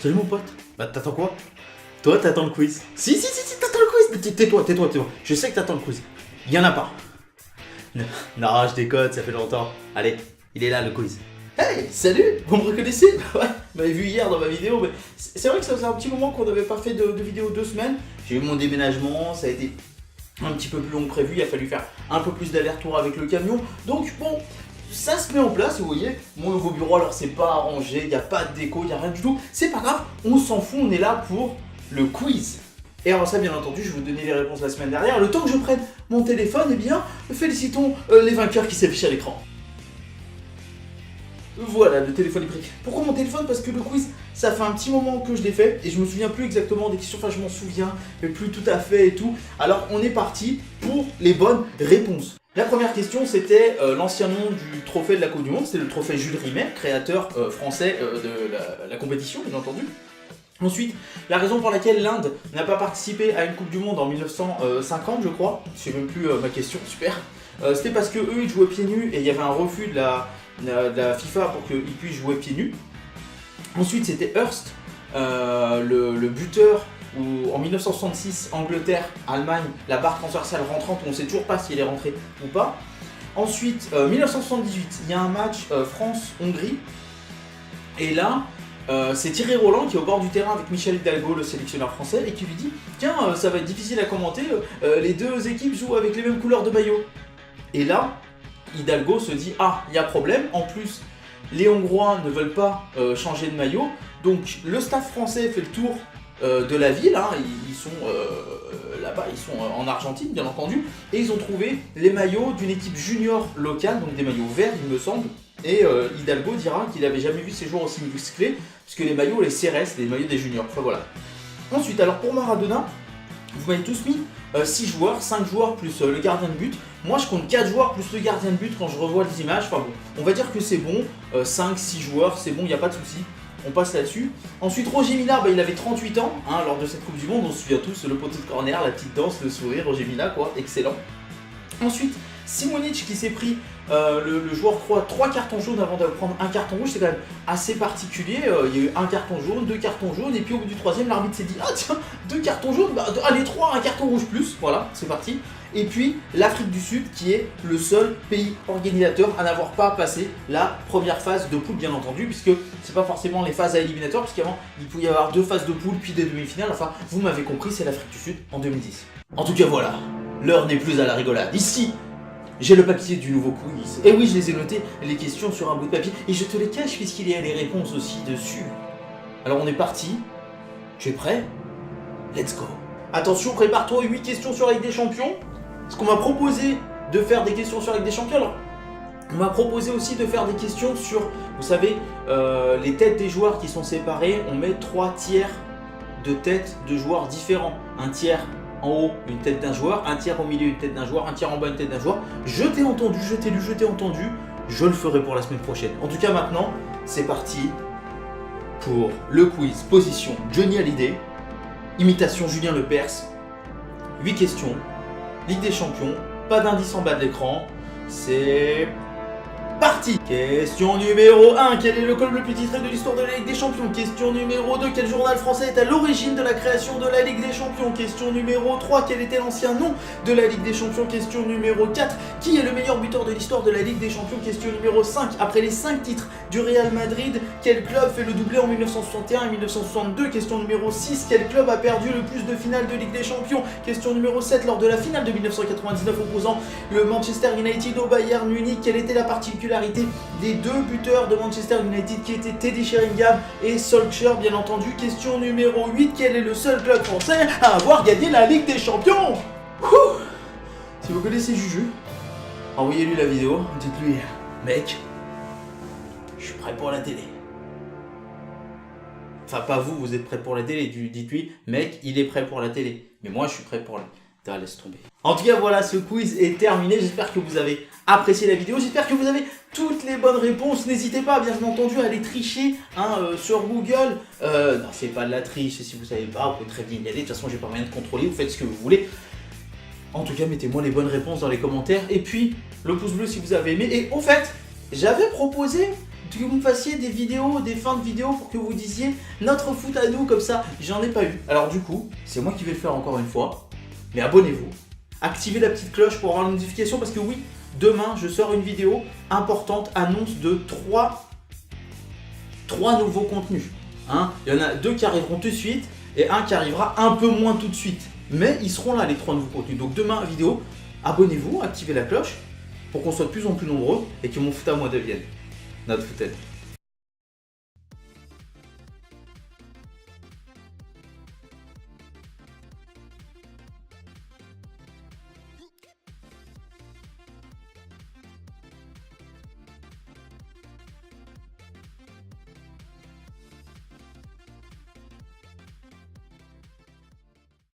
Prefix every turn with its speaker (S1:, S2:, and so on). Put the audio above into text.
S1: Salut mon pote. Bah t'attends quoi? Toi t'attends le quiz. Si, t'attends le quiz. Tais-toi. Je sais que t'attends le quiz. Il y en a pas. Non, je déconne, ça fait longtemps. Allez, il est là le quiz. Hey, salut. Vous me reconnaissez? Ouais, vous m'avez vu hier dans ma vidéo. Mais c'est vrai que ça faisait un petit moment qu'on n'avait pas fait de vidéo 2 semaines. J'ai eu mon déménagement, ça a été un petit peu plus long que prévu. Il a fallu faire un peu plus d'aller-retour avec le camion. Donc bon, ça se met en place, vous voyez. Mon nouveau bureau, alors c'est pas arrangé, il n'y a pas de déco, il n'y a rien du tout. C'est pas grave, on s'en fout, on est là pour le quiz. Et alors ça, bien entendu, je vais vous donner les réponses la semaine dernière. Le temps que je prenne mon téléphone, eh bien, félicitons les vainqueurs qui s'affichent à l'écran. Voilà, le téléphone est pris. Pourquoi mon téléphone? Parce que le quiz, ça fait un petit moment que je l'ai fait et je me souviens plus exactement des questions. Enfin, je m'en souviens, mais plus tout à fait et tout. Alors, on est parti pour les bonnes réponses. La première question, c'était l'ancien nom du trophée de la Coupe du Monde. C'était le trophée Jules Rimet, créateur français de la compétition, bien entendu. Ensuite, la raison pour laquelle l'Inde n'a pas participé à une Coupe du Monde en 1950, je crois. Je sais même plus ma question, super. C'était parce que eux, ils jouaient pieds nus et il y avait un refus de la FIFA pour qu'ils puissent jouer pieds nus. Ensuite, c'était Hearst, le buteur, où en 1966, Angleterre, Allemagne, la barre transversale rentrante, on ne sait toujours pas si elle est rentrée ou pas. Ensuite, 1978, il y a un match France-Hongrie. Et là, c'est Thierry Roland qui est au bord du terrain avec Michel Hidalgo, le sélectionneur français, et qui lui dit « Tiens, ça va être difficile à commenter, les deux équipes jouent avec les mêmes couleurs de maillot. » Et là, Hidalgo se dit « Ah, il y a problème, en plus, les Hongrois ne veulent pas changer de maillot, donc le staff français fait le tour de la ville, hein, ils sont là-bas, ils sont en Argentine, bien entendu, et ils ont trouvé les maillots d'une équipe junior locale, donc des maillots verts, il me semble. Et Hidalgo dira qu'il n'avait jamais vu ces joueurs aussi musclés, puisque les maillots, les CRS, les maillots des juniors. Enfin voilà. Ensuite, alors pour Maradona, vous m'avez tous mis 6 joueurs, 5 joueurs plus le gardien de but. Moi, je compte 4 joueurs plus le gardien de but quand je revois les images. Enfin bon, on va dire que c'est bon. 5, 6 joueurs, c'est bon, il n'y a pas de souci. On passe là-dessus. Ensuite, Roger Mila, il avait 38 ans hein, lors de cette Coupe du Monde. On se souvient tous, le poteau de corner, la petite danse, le sourire, Roger Mila, quoi, excellent. Ensuite, Simonic qui s'est pris le joueur croate 3 cartons jaunes avant de prendre un carton rouge, c'est quand même assez particulier. Il y a eu un carton jaune, 2 cartons jaunes, et puis au bout du troisième, l'arbitre s'est dit ah tiens, 2 cartons jaunes, allez 3, un carton rouge plus, voilà, c'est parti. Et puis l'Afrique du Sud qui est le seul pays organisateur à n'avoir pas passé la première phase de poule, bien entendu, puisque c'est pas forcément les phases à éliminatoire, puisqu'avant il pouvait y avoir 2 phases de poule puis des demi-finales. Enfin, vous m'avez compris, c'est l'Afrique du Sud en 2010. En tout cas, voilà, l'heure n'est plus à la rigolade. Ici, j'ai le papier du nouveau quiz. Et oui, je les ai notés, les questions sur un bout de papier, et je te les cache puisqu'il y a les réponses aussi dessus. Alors on est parti. Tu es prêt? Let's go. Attention, prépare-toi, 8 questions sur la Ligue des Champions. Parce qu'on m'a proposé de faire des questions sur la Ligue des Champions. Alors, on m'a proposé aussi de faire des questions sur, vous savez, les têtes des joueurs qui sont séparées. On met 3 tiers de têtes de joueurs différents. Un tiers en haut, une tête d'un joueur, un tiers au milieu, une tête d'un joueur, un tiers en bas, une tête d'un joueur. Je t'ai entendu, je t'ai lu, je t'ai entendu. Je le ferai pour la semaine prochaine. En tout cas, maintenant, c'est parti pour le quiz position Johnny Hallyday, imitation Julien Lepers. 8 questions, Ligue des Champions, pas d'indice en bas de l'écran. C'est parti. Question numéro 1. Quel est le club le plus titré de l'histoire de la Ligue des Champions? Question numéro 2. Quel journal français est à l'origine de la création de la Ligue des Champions? Question numéro 3. Quel était l'ancien nom de la Ligue des Champions? Question numéro 4. Qui est le meilleur buteur de l'histoire de la Ligue des Champions? Question numéro 5. Après les 5 titres du Real Madrid, quel club fait le doublé en 1961 et 1962? Question numéro 6. Quel club a perdu le plus de finales de Ligue des Champions? Question numéro 7. Lors de la finale de 1999 opposant le Manchester United au Bayern Munich, quelle était la particularité des 2 buteurs de Manchester United qui étaient Teddy Sheringham et Solskjaer, bien entendu? Question numéro 8. Quel est le seul club français à avoir gagné la Ligue des Champions? Si vous connaissez Juju, envoyez-lui la vidéo, dites-lui mec, je suis prêt pour la télé. Enfin, pas vous, vous êtes prêt pour la télé, dites-lui mec, il est prêt pour la télé. Mais moi, je suis prêt pour la... Laisse tomber. En tout cas, voilà, ce quiz est terminé. J'espère que vous avez apprécié la vidéo. J'espère que vous avez toutes les bonnes réponses. N'hésitez pas, bien entendu, à aller tricher sur Google. Non, c'est pas de la triche. Si vous savez pas, vous pouvez très bien y aller. De toute façon, j'ai pas moyen de contrôler. Vous faites ce que vous voulez. En tout cas, mettez-moi les bonnes réponses dans les commentaires. Et puis, le pouce bleu si vous avez aimé. Et au fait, j'avais proposé que vous me fassiez des vidéos, des fins de vidéos pour que vous disiez notre foot à nous comme ça. J'en ai pas eu. Alors du coup, c'est moi qui vais le faire encore une fois. Mais abonnez-vous. Activez la petite cloche pour avoir la notification parce que oui, demain je sors une vidéo importante, annonce de 3 nouveaux contenus. Hein, il y en a 2 qui arriveront tout de suite et un qui arrivera un peu moins tout de suite. Mais ils seront là les 3 nouveaux contenus. Donc demain vidéo, abonnez-vous, activez la cloche pour qu'on soit de plus en plus nombreux et que mon foot à moi devienne notre foot à nous.